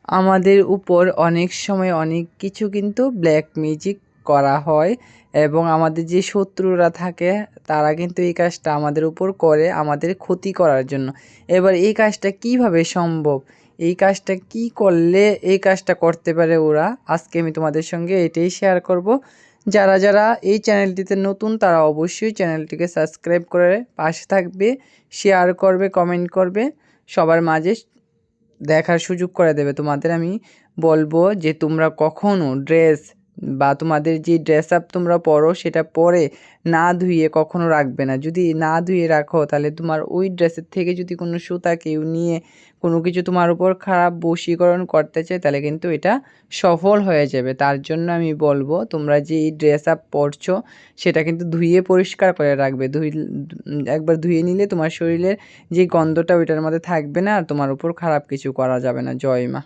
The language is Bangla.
আমাদের উপর অনেক সময় অনেক কিছু কিন্তু ব্ল্যাক ম্যাজিক করা হয় এবং আমাদের যে শত্রুরা থাকে তারা কিন্তু এই কাজটা আমাদের উপর করে আমাদের ক্ষতি করার জন্য। এবার এই কাজটা কিভাবে সম্ভব, এই কাজটা কি করলে এই কাজটা করতে পারে ওরা, আজকে আমি তোমাদের সঙ্গে এটাই শেয়ার করব। যারা যারা এই চ্যানেলটিতে নতুন তারা অবশ্যই চ্যানেলটিকে সাবস্ক্রাইব করে পাশে থাকবে, শেয়ার করবে, কমেন্ট করবে, সবার মাঝে দেখার সুযোগ করে দেবে। তোমাদের আমি বলবো যে তোমরা কখনও ড্রেস বা তোমাদের যে ড্রেস আপ তোমরা পরো সেটা পরে না ধুয়ে কখনো রাখবে না। যদি না ধুয়ে রাখো তাহলে তোমার ওই ড্রেসের থেকে যদি কোনো সুতা কেউ নিয়ে কোনো কিছু তোমার উপর খারাপ বশীকরণ করতে চায় তাহলে কিন্তু এটা সফল হয়ে যাবে। তার জন্য আমি বলবো তোমরা যে এই ড্রেস আপ পরছো সেটা কিন্তু ধুয়ে পরিষ্কার করে রাখবে। একবার ধুয়ে নিলে তোমার শরীরের যে গন্ধটা ওইটার মধ্যে থাকবে না আর তোমার উপর খারাপ কিছু করা যাবে না। জয় মা।